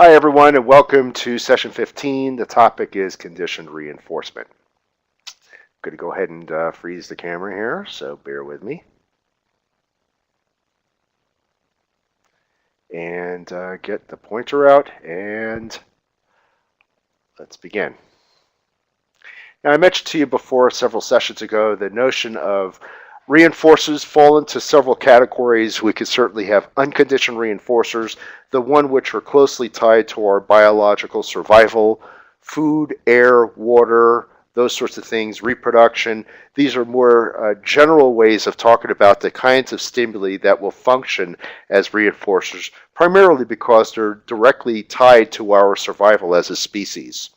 Hi everyone and welcome to session 15. The topic is conditioned reinforcement. I'm going to go ahead and freeze the camera here, so bear with me. And get the pointer out and let's begin. Now I mentioned to you before several sessions ago the notion of reinforcers fall into several categories. We could certainly have unconditioned reinforcers, the one which are closely tied to our biological survival, food, air, water, those sorts of things, reproduction. These are more general ways of talking about the kinds of stimuli that will function as reinforcers, primarily because they're directly tied to our survival as a species.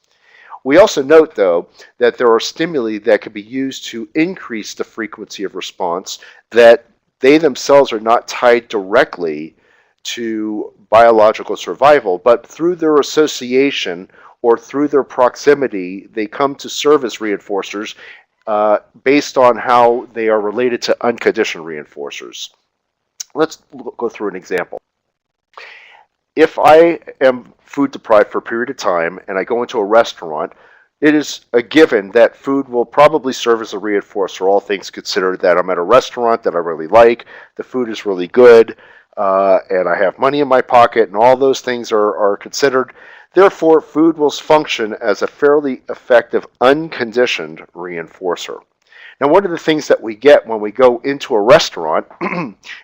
We also note, though, that there are stimuli that can be used to increase the frequency of response, that they themselves are not tied directly to biological survival, but through their association or through their proximity, they come to serve as reinforcers based on how they are related to unconditioned reinforcers. Let's go through an example. If I am food deprived for a period of time and I go into a restaurant, it is a given that food will probably serve as a reinforcer, all things considered, that I'm at a restaurant that I really like, the food is really good, and I have money in my pocket, and all those things are considered. Therefore, food will function as a fairly effective unconditioned reinforcer. Now, one of the things that we get when we go into a restaurant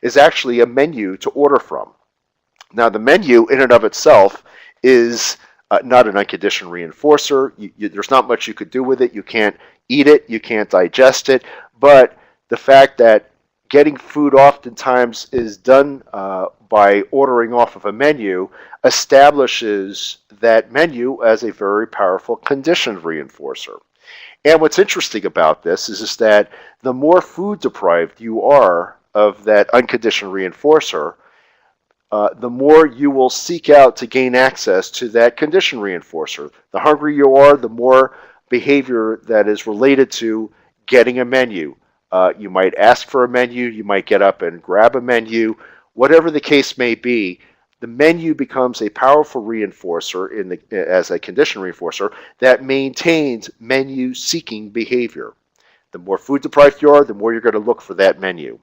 is actually a menu to order from. Now, the menu in and of itself is not an unconditioned reinforcer. There's not much you could do with it. You can't eat it. You can't digest it. But the fact that getting food oftentimes is done by ordering off of a menu establishes that menu as a very powerful conditioned reinforcer. And what's interesting about this is that the more food deprived you are of that unconditioned reinforcer, the more you will seek out to gain access to that conditioned reinforcer. The hungrier you are, the more behavior that is related to getting a menu. You might ask for a menu, you might get up and grab a menu. Whatever the case may be, the menu becomes a powerful reinforcer as a conditioned reinforcer that maintains menu-seeking behavior. The more food deprived you are, the more you're going to look for that menu.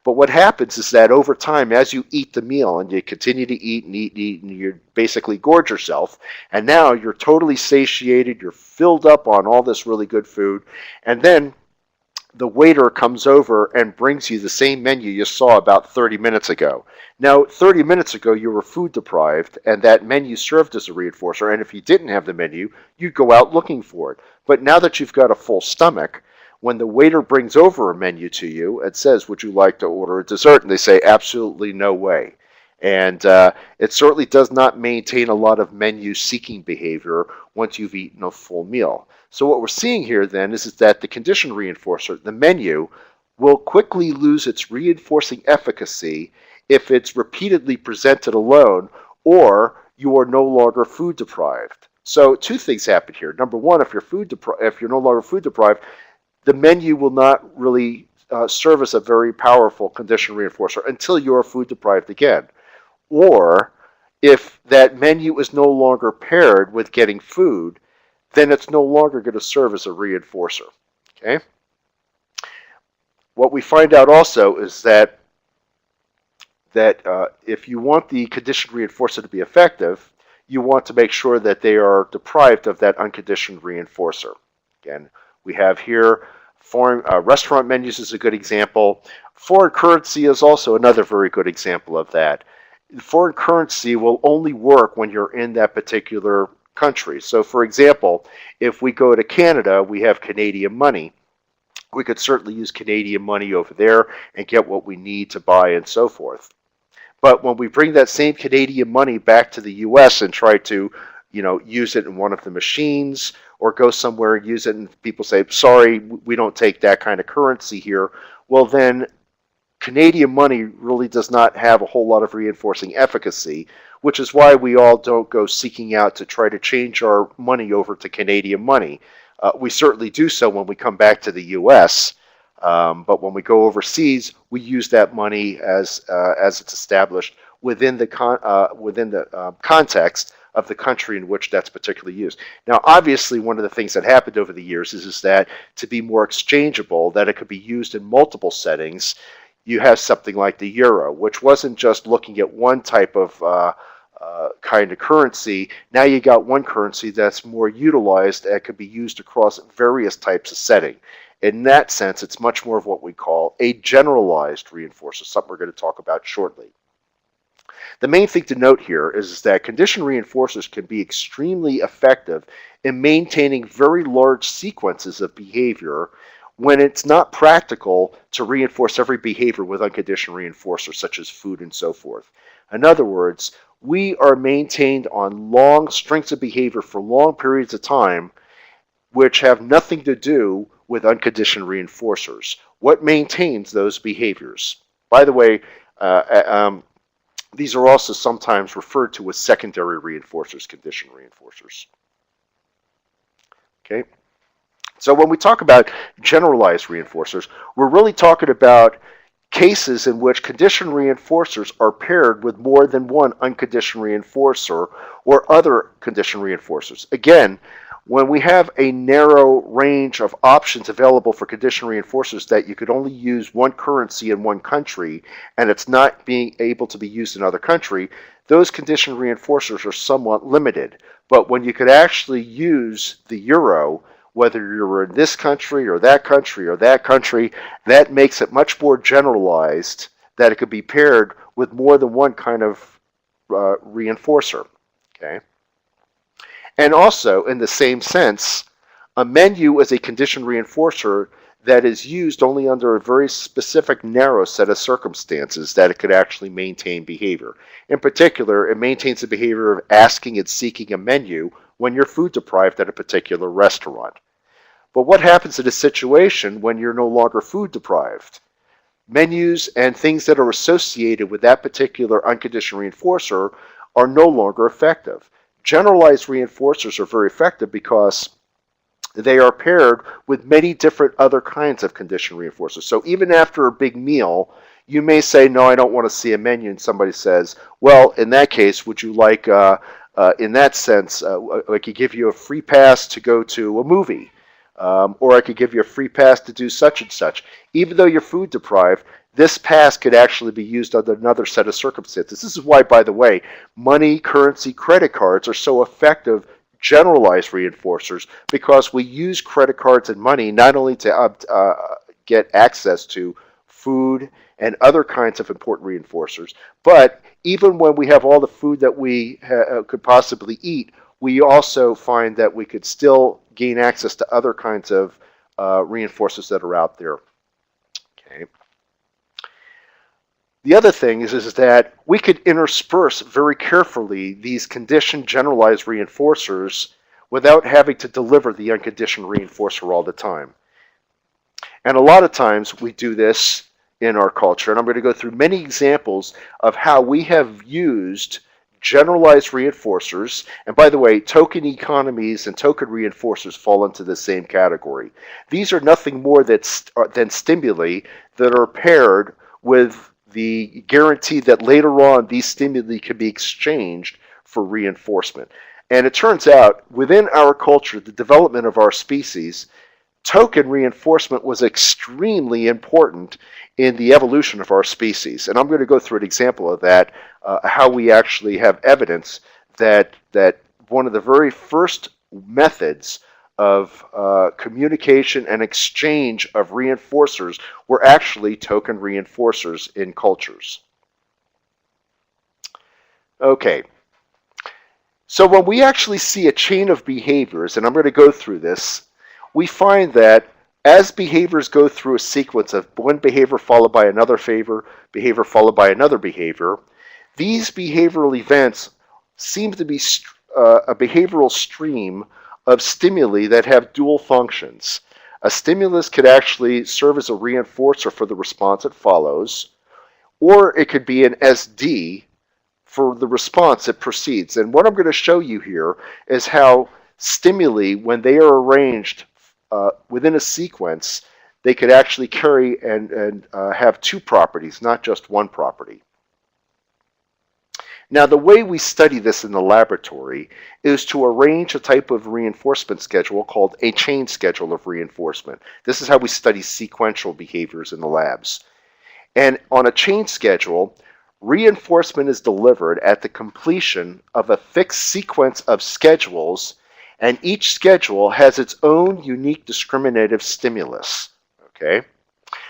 But what happens is that over time, as you eat the meal and you continue to eat and eat and eat, and you basically gorge yourself, and now you're totally satiated, you're filled up on all this really good food, and then the waiter comes over and brings you the same menu you saw about 30 minutes ago. Now, 30 minutes ago, you were food deprived, and that menu served as a reinforcer, and if you didn't have the menu, you'd go out looking for it. But now that you've got a full stomach, when the waiter brings over a menu to you and says, would you like to order a dessert? And they say, absolutely no way. And it certainly does not maintain a lot of menu-seeking behavior once you've eaten a full meal. So what we're seeing here then is that the conditioned reinforcer, the menu, will quickly lose its reinforcing efficacy if it's repeatedly presented alone or you are no longer food deprived. So two things happen here. Number one, if you're no longer food deprived, the menu will not really serve as a very powerful conditioned reinforcer until you're food deprived again. Or if that menu is no longer paired with getting food, then it's no longer going to serve as a reinforcer. Okay? What we find out also is that if you want the conditioned reinforcer to be effective, you want to make sure that they are deprived of that unconditioned reinforcer. Again, we have here foreign restaurant menus is a good example. Foreign currency is also another very good example of that. Foreign currency will only work when you're in that particular country. So for example, if we go to Canada, we have Canadian money. We could certainly use Canadian money over there and get what we need to buy and so forth. But when we bring that same Canadian money back to the US and try to use it in one of the machines or go somewhere and use it and people say, sorry, we don't take that kind of currency here, well then Canadian money really does not have a whole lot of reinforcing efficacy, which is why we all don't go seeking out to try to change our money over to Canadian money. We certainly do so when we come back to the US, but when we go overseas, we use that money as it's established within the context of the country in which that's particularly used. Now, obviously, one of the things that happened over the years is that to be more exchangeable, that it could be used in multiple settings, you have something like the euro, which wasn't just looking at one type of kind of currency. Now you got one currency that's more utilized and could be used across various types of setting. In that sense, it's much more of what we call a generalized reinforcer, something we're going to talk about shortly. The main thing to note here is that condition reinforcers can be extremely effective in maintaining very large sequences of behavior when it's not practical to reinforce every behavior with unconditioned reinforcers such as food and so forth. In other words, we are maintained on long strings of behavior for long periods of time which have nothing to do with unconditioned reinforcers. What maintains those behaviors? By the way, these are also sometimes referred to as secondary reinforcers, conditioned reinforcers. Okay? So when we talk about generalized reinforcers, we're really talking about cases in which conditioned reinforcers are paired with more than one unconditioned reinforcer or other conditioned reinforcers. Again, when we have a narrow range of options available for conditioned reinforcers that you could only use one currency in one country and it's not being able to be used in another country, those conditioned reinforcers are somewhat limited. But when you could actually use the euro, whether you're in this country or that country or that country, that makes it much more generalized that it could be paired with more than one kind of reinforcer. Okay? And also, in the same sense, a menu is a conditioned reinforcer that is used only under a very specific narrow set of circumstances that it could actually maintain behavior. In particular, it maintains the behavior of asking and seeking a menu when you're food deprived at a particular restaurant. But what happens in a situation when you're no longer food deprived? Menus and things that are associated with that particular unconditioned reinforcer are no longer effective. Generalized reinforcers are very effective because they are paired with many different other kinds of conditioned reinforcers. So even after a big meal, you may say, no, I don't want to see a menu, and somebody says, well, in that case, would you like, in that sense, I could give you a free pass to go to a movie, or I could give you a free pass to do such and such. Even though you're food deprived, this pass could actually be used under another set of circumstances. This is why, by the way, money, currency, credit cards are so effective generalized reinforcers, because we use credit cards and money not only to get access to food and other kinds of important reinforcers, but even when we have all the food that we could possibly eat, we also find that we could still gain access to other kinds of reinforcers that are out there. Okay. The other thing is that we could intersperse very carefully these conditioned generalized reinforcers without having to deliver the unconditioned reinforcer all the time. And a lot of times we do this in our culture, and I'm going to go through many examples of how we have used generalized reinforcers. And by the way, token economies and token reinforcers fall into the same category. These are nothing more than stimuli that are paired with the guarantee that later on these stimuli can be exchanged for reinforcement. And it turns out, within our culture, the development of our species, token reinforcement was extremely important in the evolution of our species. And I'm going to go through an example of that, how we actually have evidence that one of the very first methods of communication and exchange of reinforcers were actually token reinforcers in cultures. Okay, so when we actually see a chain of behaviors, and I'm going to go through this, we find that as behaviors go through a sequence of one behavior followed by another behavior followed by another behavior, these behavioral events seem to be a behavioral stream of stimuli that have dual functions. A stimulus could actually serve as a reinforcer for the response it follows, or it could be an SD for the response it precedes. And what I'm going to show you here is how stimuli, when they are arranged within a sequence, they could actually carry and have two properties, not just one property. Now, the way we study this in the laboratory is to arrange a type of reinforcement schedule called a chain schedule of reinforcement. This is how we study sequential behaviors in the labs. And on a chain schedule, reinforcement is delivered at the completion of a fixed sequence of schedules, and each schedule has its own unique discriminative stimulus. Okay?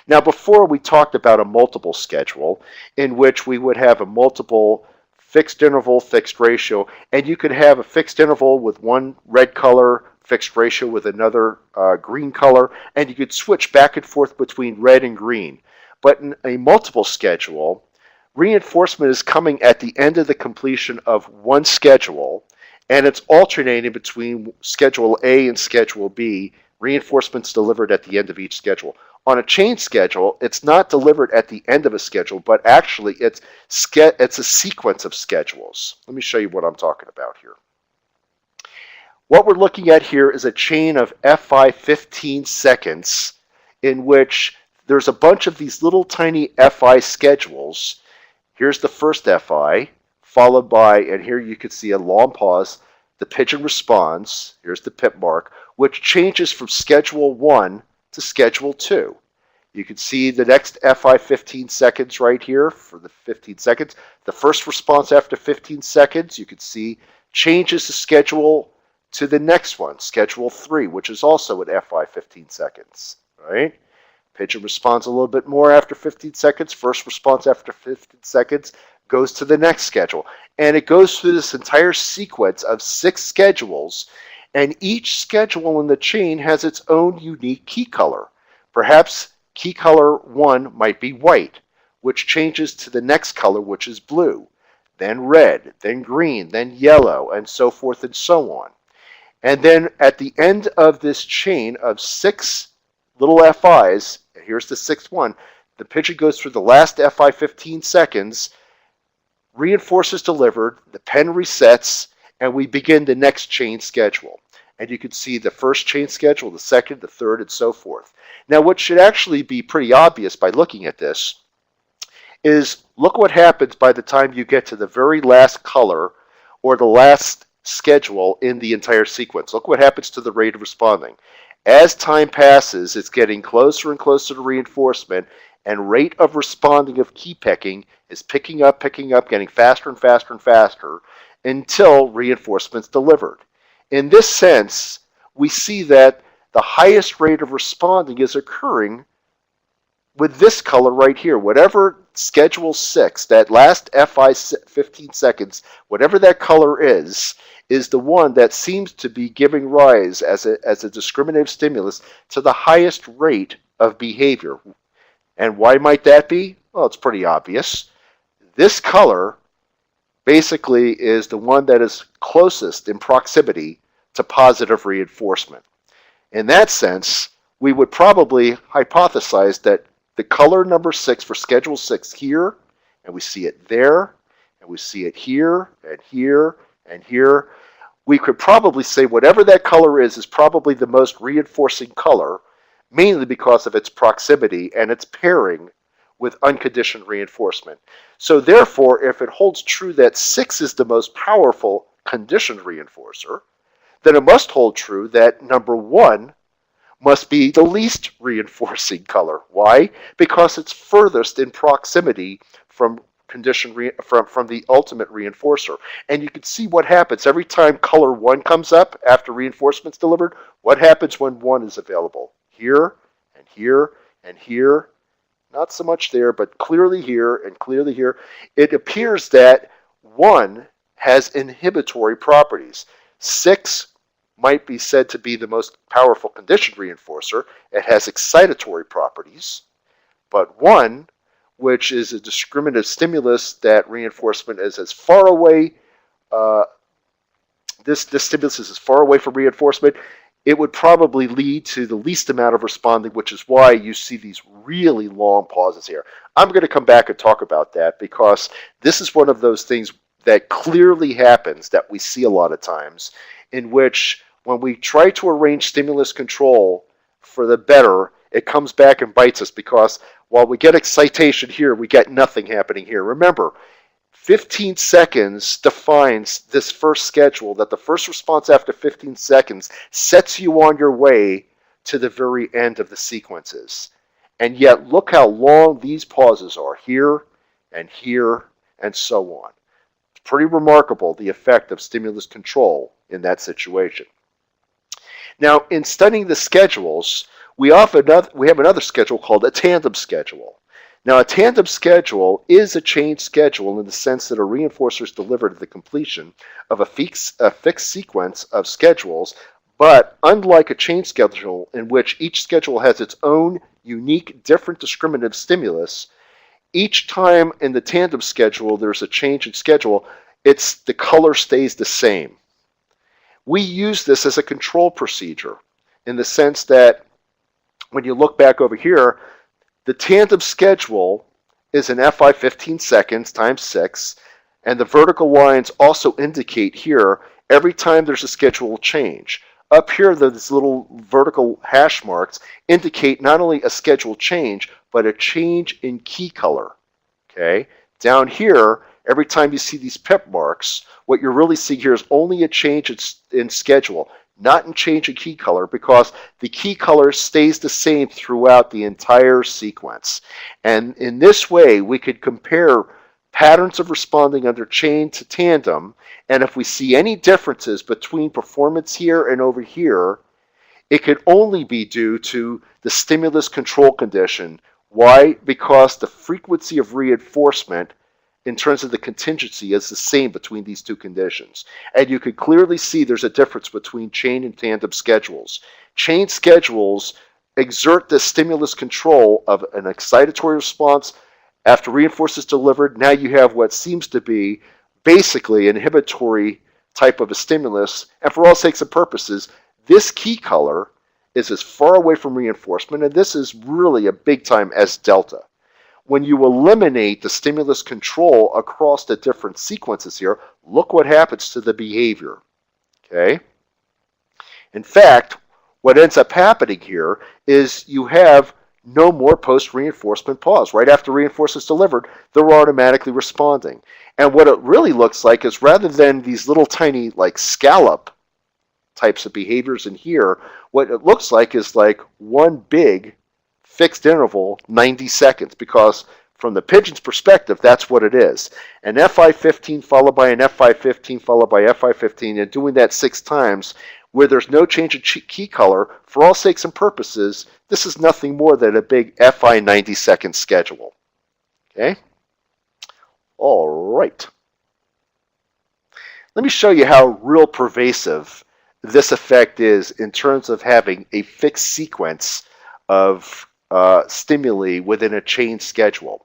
Now, before we talked about a multiple schedule in which we would have a multiple fixed interval, fixed ratio, and you could have a fixed interval with one red color, fixed ratio with another green color, and you could switch back and forth between red and green. But in a multiple schedule, reinforcement is coming at the end of the completion of one schedule, and it's alternating between schedule A and schedule B. Reinforcement's delivered at the end of each schedule. On a chain schedule, it's not delivered at the end of a schedule, but actually it's a sequence of schedules. Let me show you what I'm talking about here. What we're looking at here is a chain of FI 15 seconds in which there's a bunch of these little tiny FI schedules. Here's the first FI, followed by, and here you can see a long pause, the pigeon responds, here's the pip mark, which changes from schedule 1 to schedule 2. You can see the next FI 15 seconds right here for the 15 seconds. The first response after 15 seconds, you can see changes the schedule to the next one, schedule 3, which is also at FI 15 seconds, right? Pigeon responds a little bit more after 15 seconds. First response after 15 seconds goes to the next schedule. And it goes through this entire sequence of 6 schedules, and each schedule in the chain has its own unique key color. Perhaps key color 1 might be white, which changes to the next color, which is blue, then red, then green, then yellow, and so forth and so on. And then at the end of this chain of 6 little FIs, here's the 6th one, the pigeon goes through the last FI 15 seconds, reinforces delivered, the pen resets, and we begin the next chain schedule. And you can see the first chain schedule, the second, the third, and so forth. Now, what should actually be pretty obvious by looking at this is look what happens by the time you get to the very last color or the last schedule in the entire sequence. Look what happens to the rate of responding. As time passes, it's getting closer and closer to reinforcement, and rate of responding of key picking is picking up, getting faster and faster and faster until reinforcement's delivered. In this sense, we see that the highest rate of responding is occurring with this color right here. Whatever schedule 6, that last FI 15 seconds, whatever that color is the one that seems to be giving rise as a discriminative stimulus to the highest rate of behavior. And why might that be? Well, it's pretty obvious. This color basically is the one that is closest in proximity to positive reinforcement. In that sense, we would probably hypothesize that the color number 6 for schedule 6 here, and we see it there, and we see it here, and here, and here, we could probably say whatever that color is probably the most reinforcing color, mainly because of its proximity and its pairing with unconditioned reinforcement. So therefore, if it holds true that 6 is the most powerful conditioned reinforcer, then it must hold true that number 1 must be the least reinforcing color. Why? Because it's furthest in proximity from from the ultimate reinforcer. And you can see what happens every time color 1 comes up after reinforcement's delivered. What happens when 1 is available? Here, and here, and here. Not so much there, but clearly here and clearly here. It appears that 1 has inhibitory properties. 6 might be said to be the most powerful conditioned reinforcer. It has excitatory properties. But 1, which is a discriminative stimulus that reinforcement is as far away, this stimulus is as far away from reinforcement, it would probably lead to the least amount of responding, which is why you see these really long pauses here. I'm going to come back and talk about that because this is one of those things that clearly happens that we see a lot of times, in which when we try to arrange stimulus control for the better, it comes back and bites us because while we get excitation here, we get nothing happening here. Remember, 15 seconds defines this first schedule, that the first response after 15 seconds sets you on your way to the very end of the sequences. And yet, look how long these pauses are, here and so on. It's pretty remarkable, the effect of stimulus control in that situation. Now, in studying the schedules, we have another schedule called a tandem schedule. Now, a tandem schedule is a chain schedule in the sense that a reinforcer is delivered at the completion of a fixed sequence of schedules, but unlike a chain schedule in which each schedule has its own unique, different discriminative stimulus, each time in the tandem schedule there's a change in schedule, the color stays the same. We use this as a control procedure in the sense that when you look back over here, the tandem schedule is an FI 15 seconds times 6, and the vertical lines also indicate here every time there's a schedule change. Up here, these little vertical hash marks indicate not only a schedule change, but a change in key color. Okay? Down here, every time you see these pip marks, what you're really seeing here is only a change in schedule, not in change in key color, because the key color stays the same throughout the entire sequence. And in this way, we could compare patterns of responding under chain to tandem, and if we see any differences between performance here and over here, it could only be due to the stimulus control condition. Why? Because the frequency of reinforcement in terms of the contingency is the same between these two conditions. And you could clearly see there's a difference between chain and tandem schedules. Chain schedules exert the stimulus control of an excitatory response. After reinforce is delivered, now you have what seems to be basically an inhibitory type of a stimulus. And for all sakes and purposes, this key color is as far away from reinforcement, and this is really a big time S delta. When you eliminate the stimulus control across the different sequences here, look what happens to the behavior. Okay? In fact, what ends up happening here is you have no more post-reinforcement pause. Right after reinforcement is delivered, they're automatically responding. And what it really looks like is rather than these little tiny like scallop types of behaviors in here, what it looks like is like one big fixed interval, 90 seconds, because from the pigeon's perspective, that's what it is. An FI 15 followed by an FI 15 followed by FI 15, and doing that 6 times where there's no change in key color, for all sakes and purposes, this is nothing more than a big FI 90-second schedule. Okay? All right. Let me show you how real pervasive this effect is in terms of having a fixed sequence of stimuli within a chain schedule.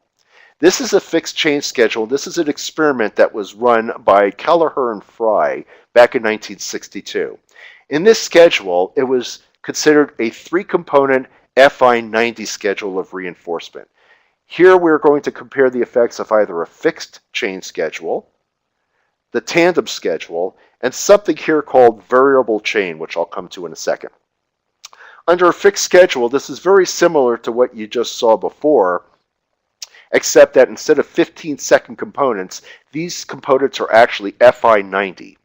This is a fixed chain schedule. This is an experiment that was run by Kelleher and Fry back in 1962. In this schedule, it was considered a 3-component FI 90 schedule of reinforcement. Here we're going to compare the effects of either a fixed chain schedule, the tandem schedule, and something here called variable chain, which I'll come to in a second. Under a fixed schedule, this is very similar to what you just saw before, except that instead of 15-second components, these components are actually FI 90.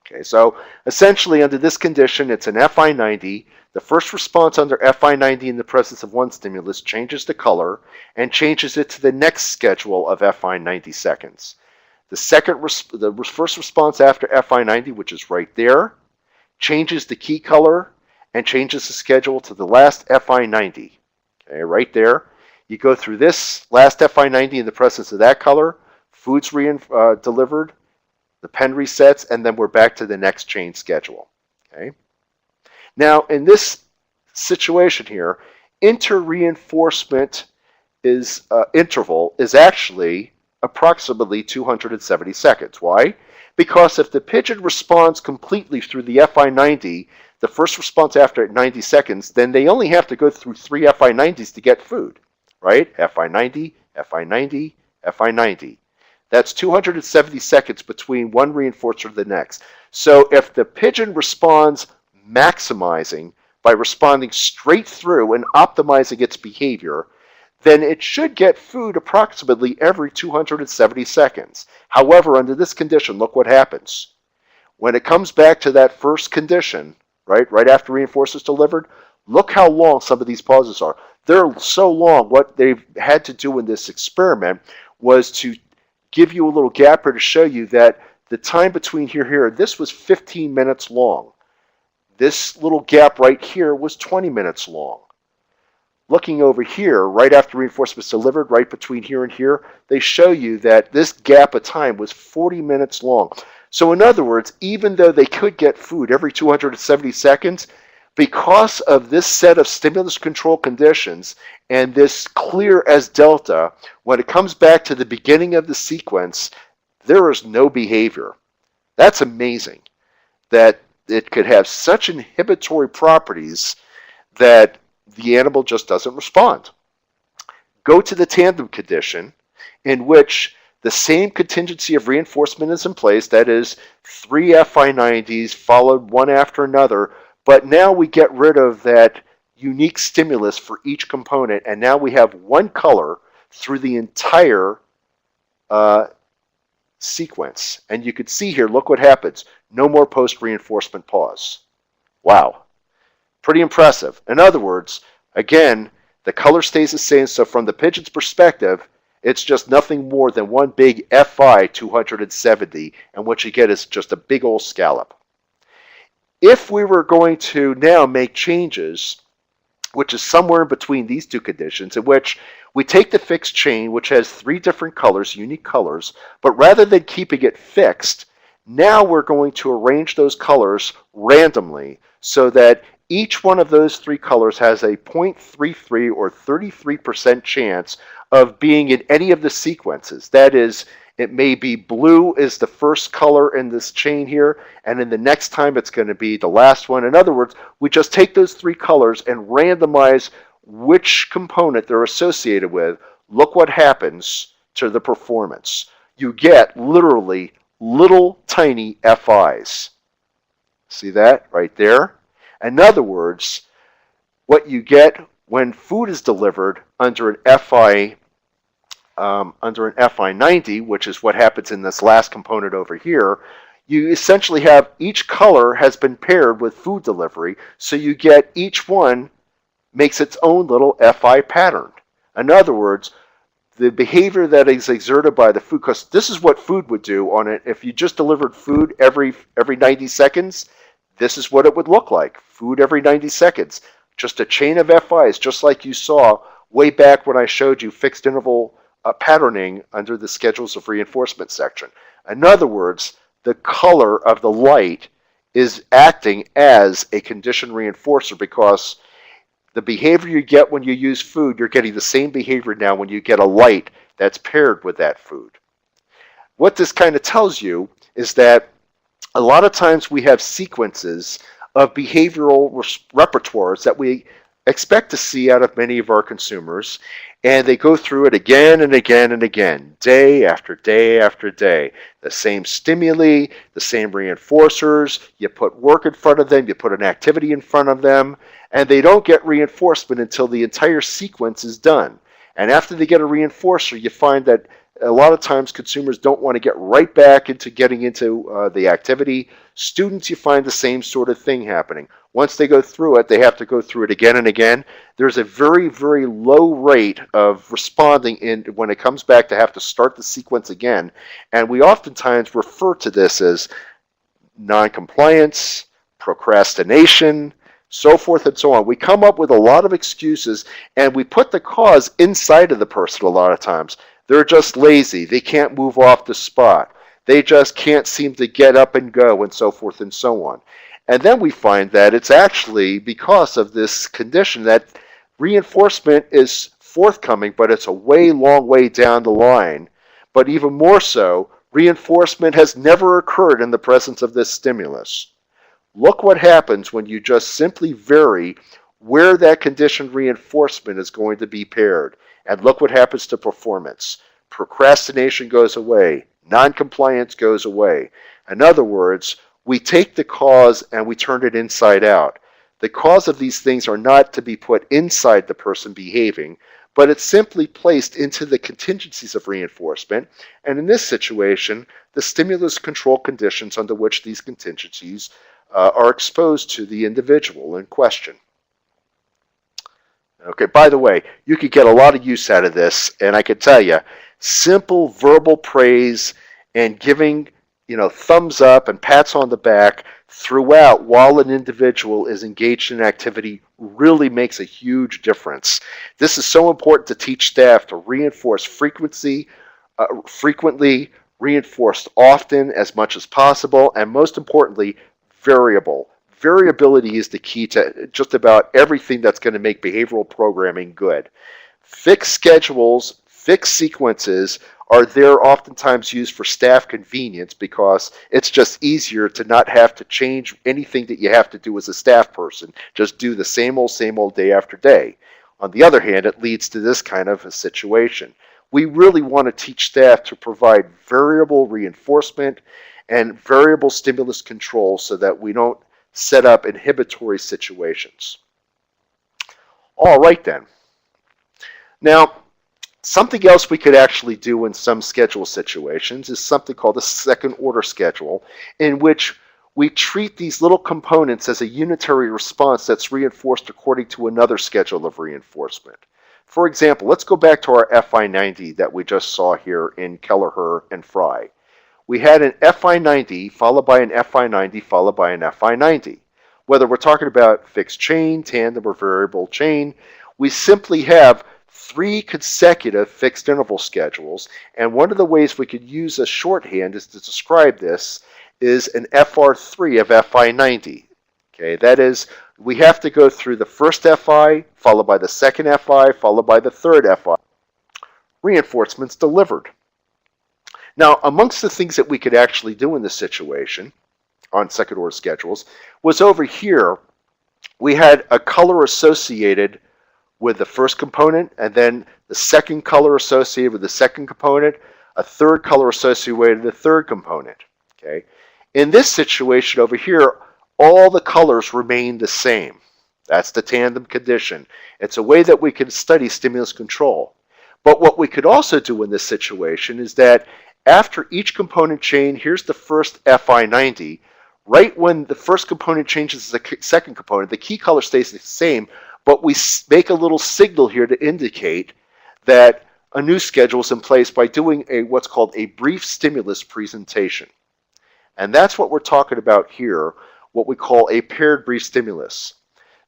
Okay, so essentially under this condition, it's an FI 90. The first response under FI 90 in the presence of one stimulus changes the color and changes it to the next schedule of FI 90 seconds. The first response after FI 90, which is right there, changes the key color and changes the schedule to the last FI 90. Okay, right there. You go through this last FI 90 in the presence of that color, food's delivered, the pen resets, and then we're back to the next chain schedule. Okay. Now, in this situation here, inter-reinforcement interval is actually approximately 270 seconds. Why? Because if the pigeon responds completely through the FI 90, the first response after 90 seconds, then they only have to go through 3 FI 90s to get food, right? FI 90, FI 90, FI 90. That's 270 seconds between one reinforcer and the next. So if the pigeon responds maximizing by responding straight through and optimizing its behavior, then it should get food approximately every 270 seconds. However, under this condition, look what happens. When it comes back to that first condition, right after reinforcement is delivered, look how long some of these pauses are. They're so long. What they've had to do in this experiment was to give you a little gap here to show you that the time between here, this was 15 minutes long. This little gap right here was 20 minutes long. Looking over here, right after reinforcement is delivered, right between here and here, they show you that this gap of time was 40 minutes long. So in other words, even though they could get food every 270 seconds, because of this set of stimulus control conditions and this clear as delta, when it comes back to the beginning of the sequence, there is no behavior. That's amazing that it could have such inhibitory properties that the animal just doesn't respond. Go to the tandem condition, in which the same contingency of reinforcement is in place, that is 3 FI90s followed one after another, but now we get rid of that unique stimulus for each component, and now we have one color through the entire sequence. And you can see here, look what happens. No more post-reinforcement pause. Wow. Pretty impressive. In other words, again, the color stays the same, so from the pigeon's perspective, it's just nothing more than one big FI 270, and what you get is just a big old scallop. If we were going to now make changes, which is somewhere in between these two conditions, in which we take the fixed chain, which has 3 different colors, unique colors, but rather than keeping it fixed, now we're going to arrange those colors randomly so that each one of those 3 colors has a 0.33 or 33% chance of being in any of the sequences. That is, it may be blue is the first color in this chain here, and then the next time it's going to be the last one. In other words, we just take those 3 colors and randomize which component they're associated with. Look what happens to the performance. You get literally little tiny FIs. See that right there? In other words, what you get when food is delivered under an FI90, which is what happens in this last component over here, you essentially have each color has been paired with food delivery, so you get each one makes its own little FI pattern. In other words, the behavior that is exerted by the food, because this is what food would do on it. If you just delivered food every 90 seconds, this is what it would look like. Food every 90 seconds. Just a chain of FIs, just like you saw way back when I showed you fixed interval patterning under the schedules of reinforcement section. In other words, the color of the light is acting as a condition reinforcer, because the behavior you get when you use food, you're getting the same behavior now when you get a light that's paired with that food. What this kind of tells you is that a lot of times we have sequences of behavioral repertoires that we expect to see out of many of our consumers, and they go through it again and again and again, day after day after day. The same stimuli, the same reinforcers, you put work in front of them, you put an activity in front of them, and they don't get reinforcement until the entire sequence is done. And after they get a reinforcer, you find that a lot of times consumers don't want to get right back into getting into the activity. Students, you find the same sort of thing happening. Once they go through it, they have to go through it again and again. There's a very, very low rate of responding when it comes back to have to start the sequence again. And we oftentimes refer to this as non-compliance, procrastination, so forth and so on. We come up with a lot of excuses, and we put the cause inside of the person a lot of times. They're just lazy. They can't move off the spot. They just can't seem to get up and go, and so forth and so on. And then we find that it's actually because of this condition that reinforcement is forthcoming, but it's a long way down the line. But even more so, reinforcement has never occurred in the presence of this stimulus. Look what happens when you just simply vary where that conditioned reinforcement is going to be paired. And look what happens to performance. Procrastination goes away. Non-compliance goes away. In other words, we take the cause and we turn it inside out. The cause of these things are not to be put inside the person behaving, but it's simply placed into the contingencies of reinforcement, and in this situation, the stimulus control conditions under which these contingencies are exposed to the individual in question. Okay, by the way, you could get a lot of use out of this, and I could tell you, simple verbal praise and giving, thumbs up and pats on the back throughout while an individual is engaged in an activity really makes a huge difference. This is so important to teach staff to reinforce frequently, reinforced often as much as possible, and most importantly, variable. Variability is the key to just about everything that's going to make behavioral programming good. Fixed schedules, fixed sequences are there oftentimes used for staff convenience because it's just easier to not have to change anything that you have to do as a staff person. Just do the same old day after day. On the other hand, it leads to this kind of a situation. We really want to teach staff to provide variable reinforcement and variable stimulus control so that we don't set up inhibitory situations. All right then. Now, something else we could actually do in some schedule situations is something called a second order schedule, in which we treat these little components as a unitary response that's reinforced according to another schedule of reinforcement. For example, let's go back to our FI90 that we just saw here in Kelleher and Fry. We had an FI90 followed by an FI90 followed by an FI90. Whether we're talking about fixed chain, tandem, or variable chain, we simply have 3 consecutive fixed interval schedules, and one of the ways we could use a shorthand is to describe this is an FR3 of FI90. Okay, that is, we have to go through the first FI, followed by the second FI, followed by the third FI. Reinforcements delivered. Now, amongst the things that we could actually do in this situation on second order schedules was over here, we had a color associated with the first component, and then the second color associated with the second component, a third color associated with the third component. Okay? In this situation over here, all the colors remain the same. That's the tandem condition. It's a way that we can study stimulus control. But what we could also do in this situation is that after each component chain, here's the first FI90, right when the first component changes to the second component, the key color stays the same, but we make a little signal here to indicate that a new schedule is in place by doing what's called a brief stimulus presentation. And that's what we're talking about here, what we call a paired brief stimulus.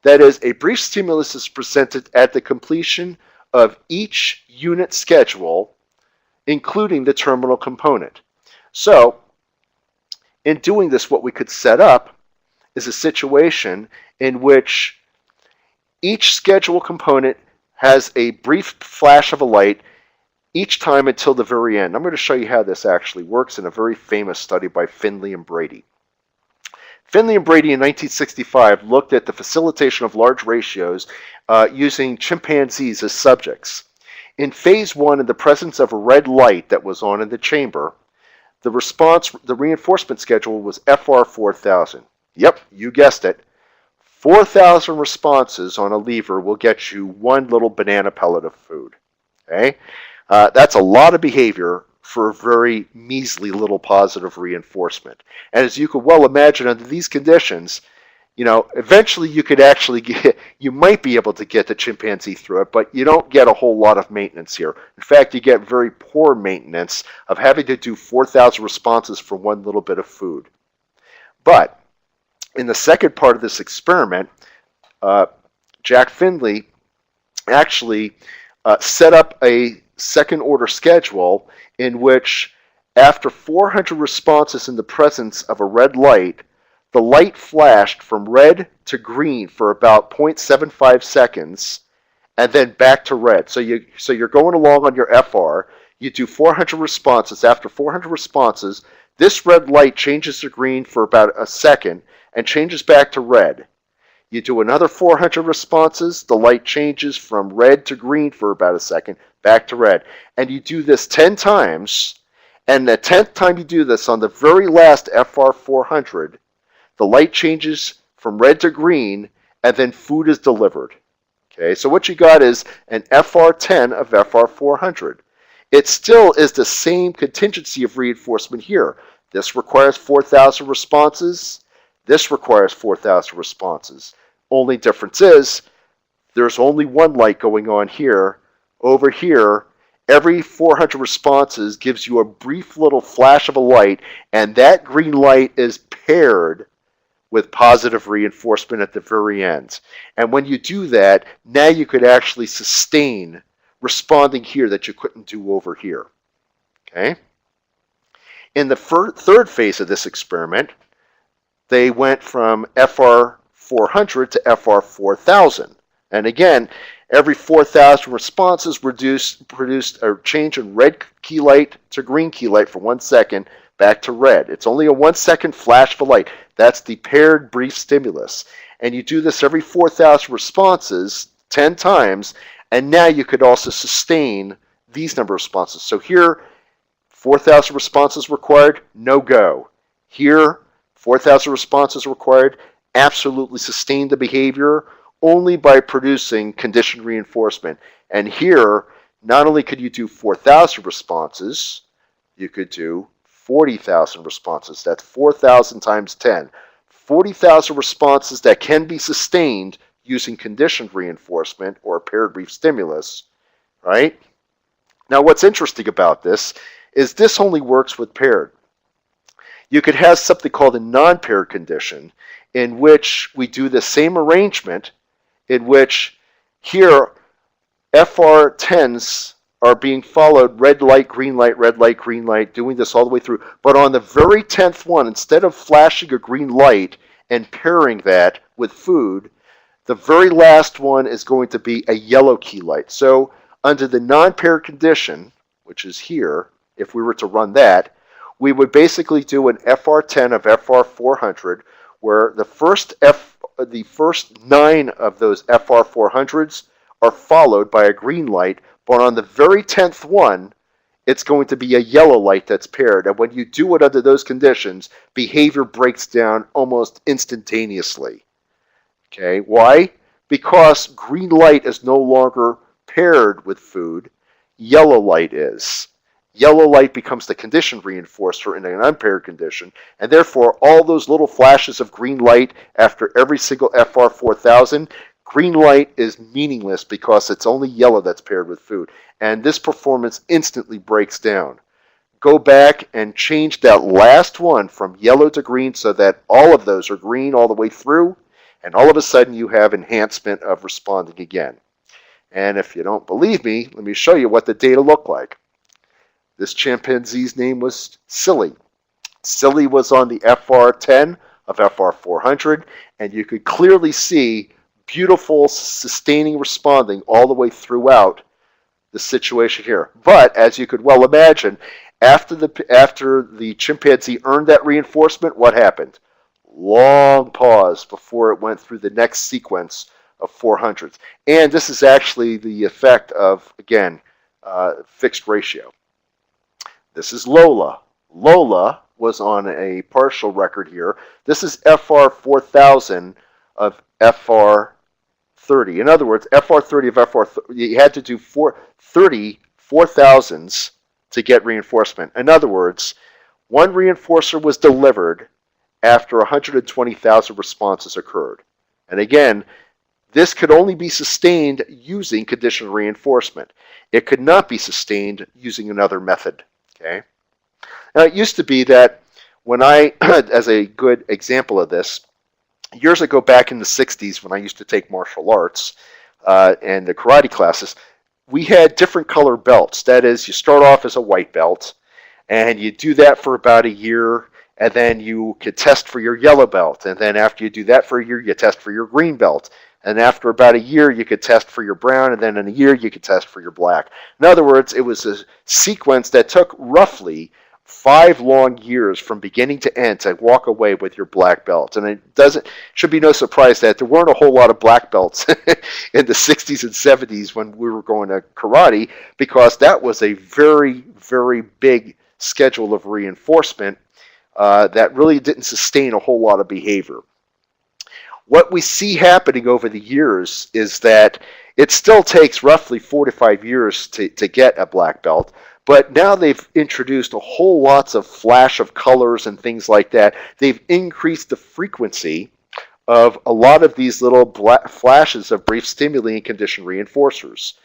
That is, a brief stimulus is presented at the completion of each unit schedule, including the terminal component. So, in doing this, what we could set up is a situation in which each schedule component has a brief flash of a light each time until the very end. I'm going to show you how this actually works in a very famous study by Finley and Brady. Finley and Brady in 1965 looked at the facilitation of large ratios using chimpanzees as subjects. In phase 1, in the presence of a red light that was on in the chamber, the reinforcement schedule was FR 4000. Yep, you guessed it. 4,000 responses on a lever will get you one little banana pellet of food. Okay? That's a lot of behavior for a very measly little positive reinforcement. And as you could well imagine, under these conditions, eventually you might be able to get the chimpanzee through it, but you don't get a whole lot of maintenance here. In fact, you get very poor maintenance of having to do 4,000 responses for one little bit of food. But in the second part of this experiment, Jack Finley actually set up a second order schedule in which after 400 responses in the presence of a red light, the light flashed from red to green for about 0.75 seconds and then back to red. So you're going along on your FR, you do 400 responses. After 400 responses, this red light changes to green for about a second and changes back to red. You do another 400 responses, the light changes from red to green for about a second, back to red. And you do this 10 times, and the 10th time you do this, on the very last FR 400, the light changes from red to green, and then food is delivered. Okay, so what you got is an FR10 of FR400. It still is the same contingency of reinforcement here. This requires 4,000 responses. This requires 4,000 responses. Only difference is there's only one light going on here. Over here, every 400 responses gives you a brief little flash of a light, and that green light is paired with positive reinforcement at the very end. And when you do that, now you could actually sustain responding here that you couldn't do over here. Okay? In the third phase of this experiment, they went from FR400 to FR4000. And again, every 4,000 responses produced a change in red key light to green key light for 1 second back to red. It's only a 1 second flash of a light. That's the paired brief stimulus. And you do this every 4,000 responses 10 times, and now you could also sustain these number of responses. So here, 4,000 responses required, no go. Here, 4,000 responses required, absolutely sustain the behavior only by producing conditioned reinforcement. And here, not only could you do 4,000 responses, you could do 40,000 responses. That's 4,000 times 10. 40,000 responses that can be sustained using conditioned reinforcement or paired brief stimulus, right? Now, what's interesting about this is this only works with paired. You could have something called a non-paired condition in which we do the same arrangement in which here FR10s are being followed red light, green light, doing this all the way through. But on the very 10th one, instead of flashing a green light and pairing that with food, the very last one is going to be a yellow key light. So under the non-paired condition, which is here, if we were to run that, we would basically do an FR10 of FR400 where the first 9 of those FR400s are followed by a green light, but on the very 10th one, it's going to be a yellow light that's paired. And when you do it under those conditions, behavior breaks down almost instantaneously. Okay, why? Because green light is no longer paired with food, yellow light is. Yellow light becomes the condition reinforcer in an unpaired condition, and therefore all those little flashes of green light after every single FR4000, green light is meaningless because it's only yellow that's paired with food, and this performance instantly breaks down. Go back and change that last one from yellow to green so that all of those are green all the way through, and all of a sudden you have enhancement of responding again. And if you don't believe me, let me show you what the data looked like. This chimpanzee's name was Silly. Silly was on the FR10 of FR400, and you could clearly see beautiful sustaining responding all the way throughout the situation here. But as you could well imagine, after the chimpanzee earned that reinforcement, what happened? Long pause before it went through the next sequence of 400s. And this is actually the effect of, again, fixed ratio. This is Lola. Lola was on a partial record here. This is FR4000 of FR30. In other words, FR30 of FR30, you had to do 4,000s to get reinforcement. In other words, one reinforcer was delivered after 120,000 responses occurred. And again, this could only be sustained using conditional reinforcement. It could not be sustained using another method. Okay. Now, it used to be that when I, as a good example of this, years ago back in the 60s when I used to take martial arts and the karate classes, we had different color belts. That is, you start off as a white belt, and you do that for about a year, and then you could test for your yellow belt. And then after you do that for a year, you test for your green belt. And after about a year, you could test for your brown, and then in a year, you could test for your black. In other words, it was a sequence that took roughly 5 long years from beginning to end to walk away with your black belt. And it should be no surprise that there weren't a whole lot of black belts in the 60s and 70s when we were going to karate, because that was a very, very big schedule of reinforcement that really didn't sustain a whole lot of behavior. What we see happening over the years is that It still takes roughly 4 to 5 years to get a black belt, but now they've introduced a whole lots of flash of colors and things like that. They've increased the frequency of a lot of these little flashes of brief stimuli and condition reinforcers.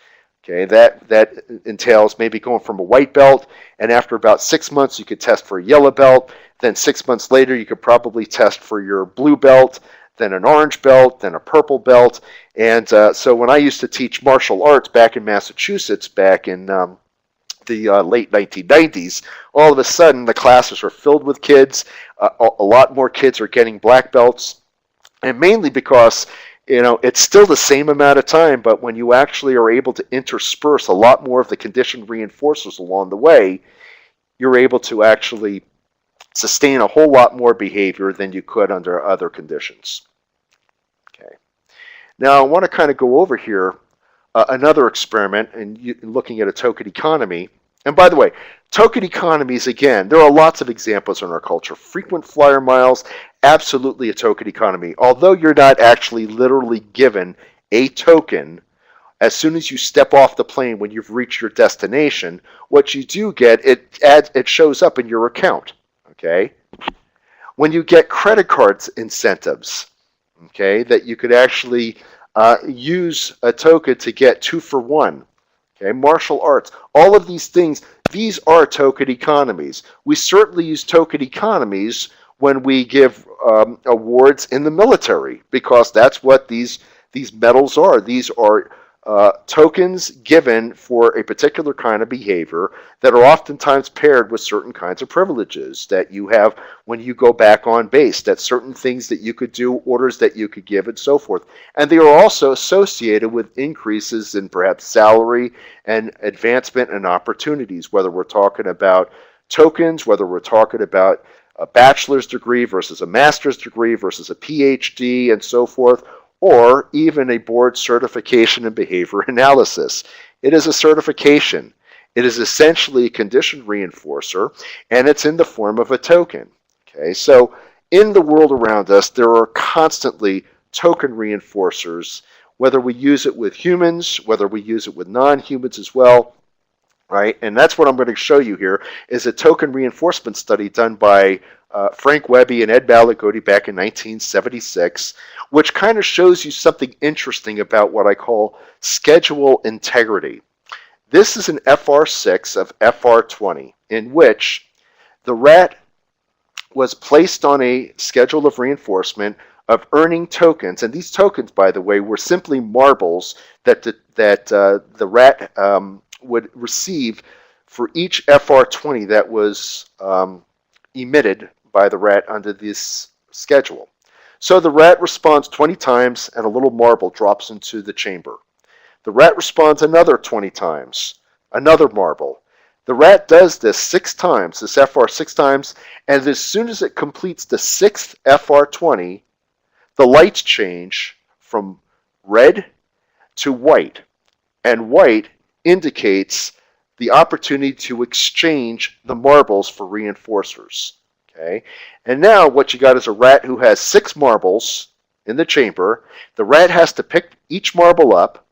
Okay, that entails maybe going from a white belt, and after about 6 months you could test for a yellow belt. Then 6 months later you could probably test for your blue belt, then an orange belt, then a purple belt. And so when I used to teach martial arts back in Massachusetts, back in the late 1990s, all of a sudden the classes were filled with kids. A lot more kids are getting black belts, and mainly because it's still the same amount of time, but when you actually are able to intersperse a lot more of the conditioned reinforcers along the way, you're able to actually sustain a whole lot more behavior than you could under other conditions. Okay. Now I want to kind of go over here another experiment and looking at a token economy. And by the way, token economies, again, there are lots of examples in our culture. Frequent flyer miles, absolutely a token economy. Although you're not actually literally given a token as soon as you step off the plane when you've reached your destination, what you do get, it shows up in your account. Okay? When you get credit cards incentives, okay, that you could actually use a token to get 2 for 1. Okay, martial arts, all of these things, these are token economies. We certainly use token economies when we give awards in the military, because that's what these medals are. These are tokens given for a particular kind of behavior that are oftentimes paired with certain kinds of privileges that you have when you go back on base, that certain things that you could do, orders that you could give, and so forth. And they are also associated with increases in perhaps salary and advancement and opportunities, whether we're talking about tokens, whether we're talking about a bachelor's degree versus a master's degree versus a PhD and so forth, or even a board certification in behavior analysis. It is a certification. It is essentially a conditioned reinforcer, and it's in the form of a token. Okay, so in the world around us, there are constantly token reinforcers, whether we use it with humans, whether we use it with non-humans as well, right? And that's what I'm going to show you here, is a token reinforcement study done by Frank Webby and Ed Malagotti back in 1976, which kind of shows you something interesting about what I call schedule integrity. This is an FR6 of FR20, in which the rat was placed on a schedule of reinforcement of earning tokens, and these tokens, by the way, were simply marbles that the rat would receive for each FR20 that was emitted by the rat under this schedule. So the rat responds 20 times and a little marble drops into the chamber. The rat responds another 20 times, another marble. The rat does this 6 times, this FR 6 times, and as soon as it completes the 6th FR20, the lights change from red to white, and white indicates the opportunity to exchange the marbles for reinforcers. Okay, and now what you got is a rat who has 6 marbles in the chamber. The rat has to pick each marble up,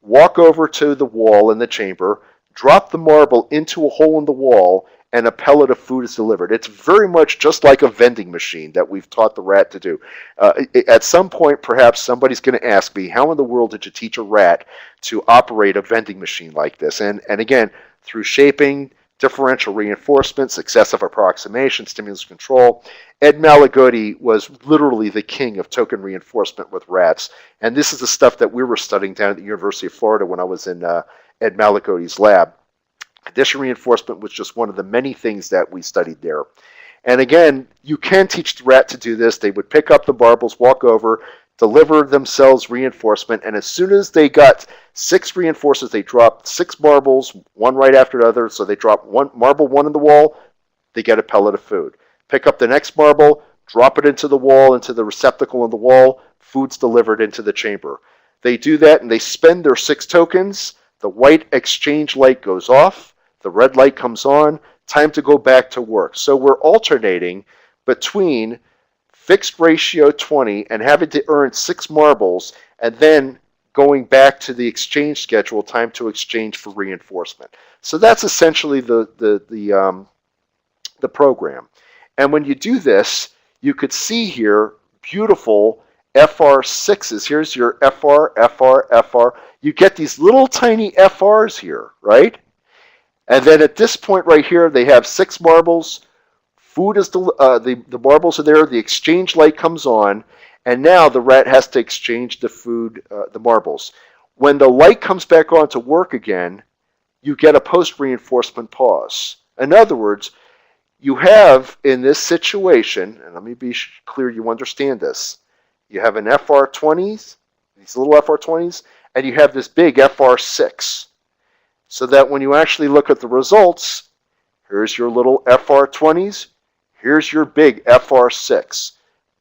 walk over to the wall in the chamber, drop the marble into a hole in the wall, and a pellet of food is delivered. It's very much just like a vending machine that we've taught the rat to do. At some point, perhaps somebody's going to ask me, how in the world did you teach a rat to operate a vending machine like this? And again, through shaping, differential reinforcement, successive approximation, stimulus control, Ed Malagotti was literally the king of token reinforcement with rats. And this is the stuff that we were studying down at the University of Florida when I was in Ed Malagotti's lab. Condition reinforcement was just one of the many things that we studied there. And again, you can teach the rat to do this. They would pick up the marbles, walk over, deliver themselves reinforcement, and as soon as they got 6 reinforcers, they dropped 6 marbles, one right after the other. So they drop one marble, one in the wall, they get a pellet of food. Pick up the next marble, drop it into the wall, into the receptacle in the wall, food's delivered into the chamber. They do that and they spend their 6 tokens. The white exchange light goes off, the red light comes on, time to go back to work. So we're alternating between fixed ratio 20 and having to earn 6 marbles and then going back to the exchange schedule, time to exchange for reinforcement. So that's essentially the program. And when you do this, you could see here beautiful FR6s. Here's your FR, FR, FR. You get these little tiny FRs here, right? And then at this point right here, they have 6 marbles. Food is the marbles are there. The exchange light comes on, and now the rat has to exchange the food, the marbles. When the light comes back on to work again, you get a post-reinforcement pause. In other words, you have in this situation, and let me be clear you understand this, you have an FR20s, these little FR20s, and you have this big FR6. So that when you actually look at the results, here's your little FR20s, here's your big FR6,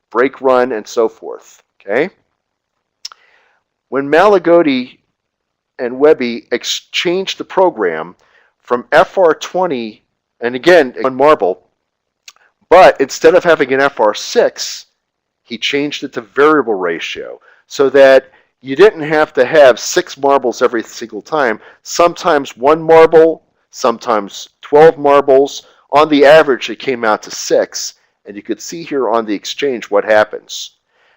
break, run, and so forth. Okay? When Malagotti and Webby exchanged the program from FR20, and again, one marble, but instead of having an FR6, he changed it to variable ratio so that you didn't have to have 6 marbles every single time. Sometimes 1 marble, sometimes 12 marbles. On the average, it came out to 6, and you could see here on the exchange what happens.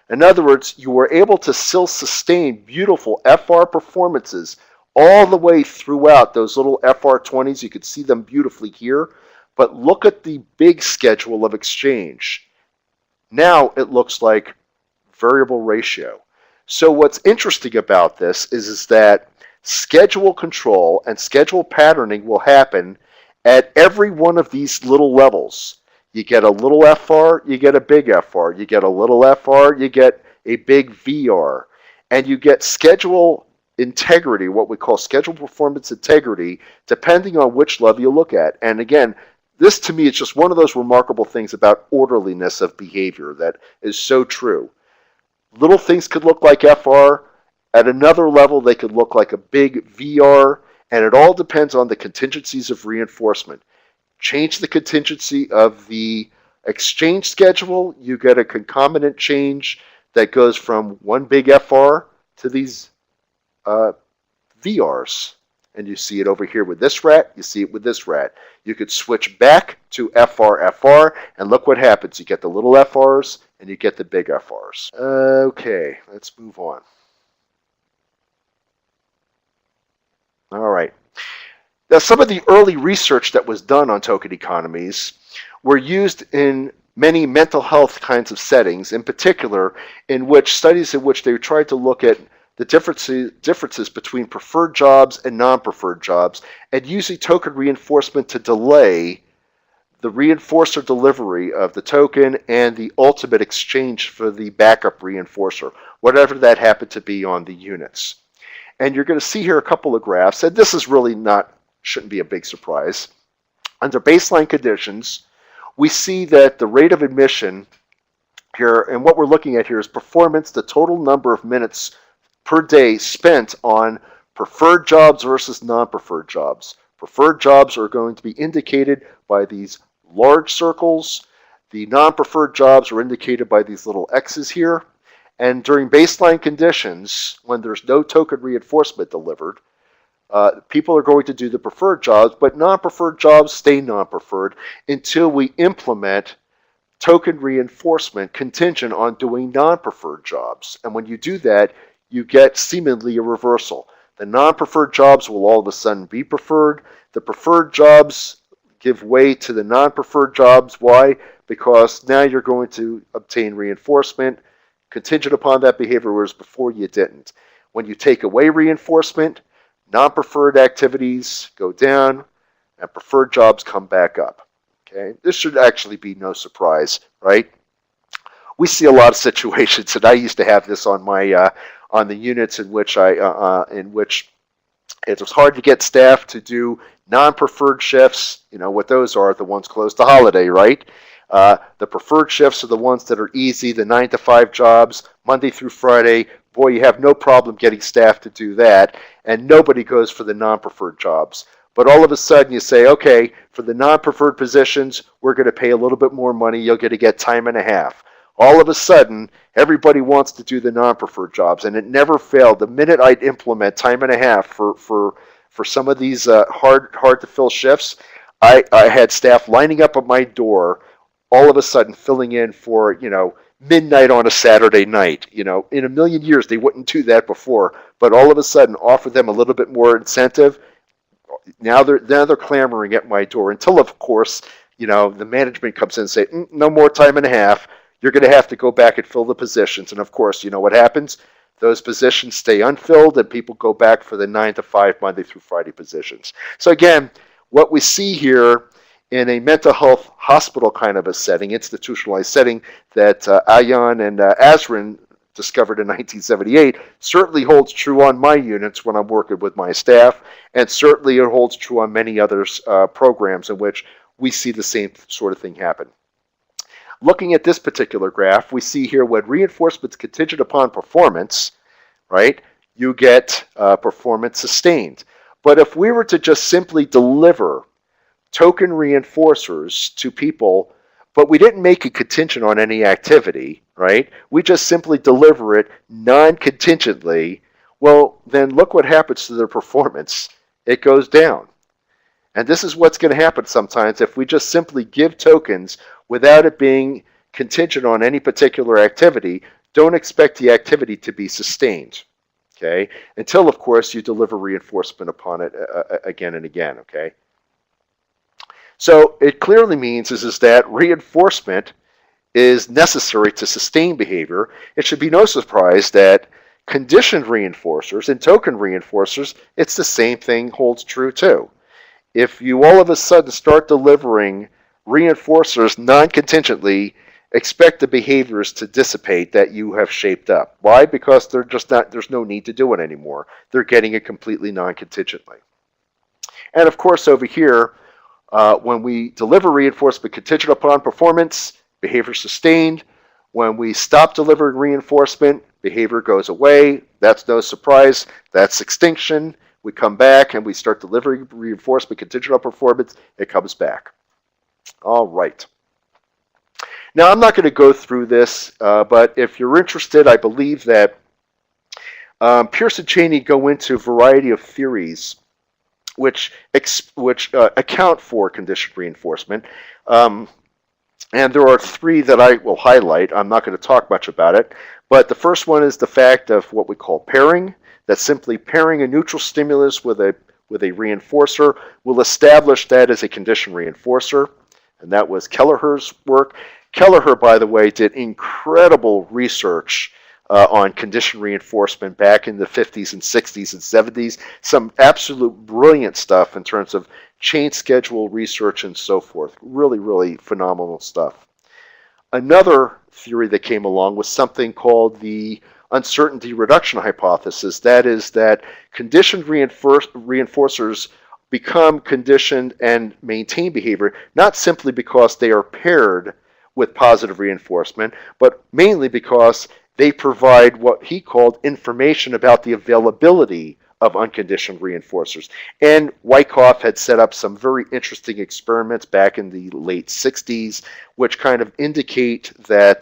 In other words, you were able to still sustain beautiful FR performances all the way throughout those little FR20s. You could see them beautifully here, but look at the big schedule of exchange. Now it looks like variable ratio. So what's interesting about this is that schedule control and schedule patterning will happen at every one of these little levels. You get a little FR, you get a big FR. You get a little FR, you get a big VR. And you get schedule integrity, what we call schedule performance integrity, depending on which level you look at. And again, this to me is just one of those remarkable things about orderliness of behavior that is so true. Little things could look like FR. At another level, they could look like a big VR, and it all depends on the contingencies of reinforcement. Change the contingency of the exchange schedule, you get a concomitant change that goes from one big FR to these VRs. And you see it over here with this rat, you see it with this rat. You could switch back to FR, and look what happens. You get the little FRs, and you get the big FRs. Okay, let's move on. All right. Now, some of the early research that was done on token economies were used in many mental health kinds of settings, in particular in which studies in which they tried to look at the differences between preferred jobs and non-preferred jobs, and using token reinforcement to delay the reinforcer delivery of the token and the ultimate exchange for the backup reinforcer, whatever that happened to be on the units. And you're going to see here a couple of graphs, and this is really shouldn't be a big surprise. Under baseline conditions, we see that the rate of admission here, and what we're looking at here is performance, the total number of minutes per day spent on preferred jobs versus non-preferred jobs. Preferred jobs are going to be indicated by these large circles. The non-preferred jobs are indicated by these little X's here. And during baseline conditions, when there's no token reinforcement delivered, people are going to do the preferred jobs, but non-preferred jobs stay non-preferred until we implement token reinforcement contingent on doing non-preferred jobs. And when you do that, you get seemingly a reversal. The non-preferred jobs will all of a sudden be preferred. The preferred jobs give way to the non-preferred jobs. Why? Because now you're going to obtain reinforcement contingent upon that behavior, whereas before you didn't. When you take away reinforcement, non-preferred activities go down and preferred jobs come back up. Okay, this should actually be no surprise, right? We see a lot of situations, and I used to have this on my on the units in which it was hard to get staff to do non-preferred shifts. You know what those are, the ones close to holiday, right? The preferred shifts are the ones that are easy, the 9 to 5 jobs, Monday through Friday. Boy, you have no problem getting staff to do that, and nobody goes for the non-preferred jobs. But all of a sudden you say, okay, for the non-preferred positions, we're going to pay a little bit more money. You're going to get time and a half. all of a sudden, everybody wants to do the non-preferred jobs, and it never failed. The minute I'd implement time and a half for some of these hard to fill shifts, I had staff lining up at my door, all of a sudden filling in for midnight on a Saturday night. In a million years they wouldn't do that before, but all of a sudden offer them a little bit more incentive. Now they're clamoring at my door until, of course, the management comes in and say, no more time and a half. You're going to have to go back and fill the positions. And of course, what happens? Those positions stay unfilled and people go back for the 9 to 5 Monday through Friday positions. So again, what we see here in a mental health hospital kind of a setting, institutionalized setting that Ayan and Azrin discovered in 1978, certainly holds true on my units when I'm working with my staff, and certainly it holds true on many other programs in which we see the same sort of thing happen. Looking at this particular graph, we see here when reinforcement's contingent upon performance, right, you get performance sustained. But if we were to just simply deliver token reinforcers to people, but we didn't make a contingent on any activity, right, we just simply deliver it non-contingently, well, then look what happens to their performance. It goes down. And this is what's going to happen sometimes if we just simply give tokens without it being contingent on any particular activity. Don't expect the activity to be sustained, okay? Until, of course, you deliver reinforcement upon it again and again, okay? So it clearly means is that reinforcement is necessary to sustain behavior. It should be no surprise that conditioned reinforcers and token reinforcers, it's the same thing holds true too. If you all of a sudden start delivering reinforcers non-contingently, expect the behaviors to dissipate that you have shaped up. Why? Because they're just not, there's no need to do it anymore. They're getting it completely non-contingently. And of course over here, when we deliver reinforcement contingent upon performance, behavior sustained. When we stop delivering reinforcement, behavior goes away. That's no surprise. That's extinction. We come back and we start delivering reinforcement contingent on performance. It comes back. All right. Now, I'm not going to go through this, but if you're interested, I believe that Pearce and Cheney go into a variety of theories which account for conditioned reinforcement. And there are three that I will highlight. I'm not going to talk much about it. But the first one is the fact of what we call pairing. That's simply pairing a neutral stimulus with a reinforcer will establish that as a conditioned reinforcer. And that was Kelleher's work. Kelleher, by the way, did incredible research on conditioned reinforcement back in the 50s and 60s and 70s. Some absolute brilliant stuff in terms of chain schedule research and so forth. Really, really phenomenal stuff. Another theory that came along was something called the uncertainty reduction hypothesis. That is that conditioned reinforcers become conditioned and maintain behavior, not simply because they are paired with positive reinforcement, but mainly because they provide what he called information about the availability of unconditioned reinforcers. And Wyckoff had set up some very interesting experiments back in the late 60s, which kind of indicate that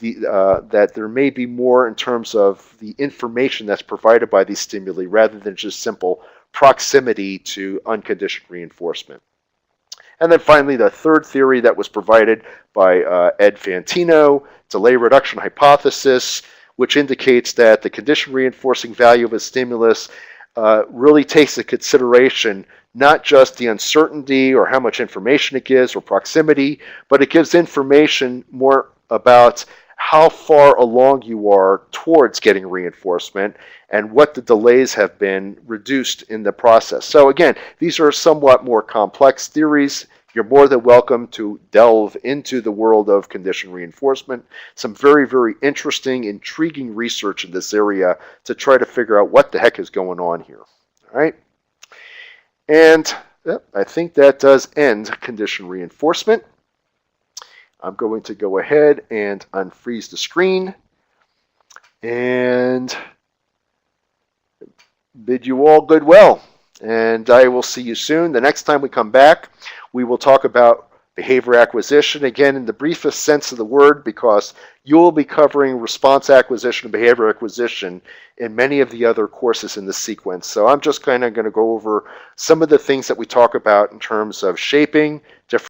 that there may be more in terms of the information that's provided by these stimuli rather than just simple proximity to unconditioned reinforcement. And then finally, the third theory that was provided by Ed Fantino, delay reduction hypothesis, which indicates that the condition reinforcing value of a stimulus really takes into consideration not just the uncertainty or how much information it gives or proximity, but it gives information more about how far along you are towards getting reinforcement and what the delays have been reduced in the process. So again, these are somewhat more complex theories. You're more than welcome to delve into the world of conditioned reinforcement. Some very, very interesting, intriguing research in this area to try to figure out what the heck is going on here. All right. And I think that does end conditioned reinforcement. I'm going to go ahead and unfreeze the screen and bid you all goodwill. And I will see you soon. The next time we come back, we will talk about behavior acquisition, again in the briefest sense of the word, because you'll be covering response acquisition and behavior acquisition in many of the other courses in this sequence. So I'm just kind of going to go over some of the things that we talk about in terms of shaping,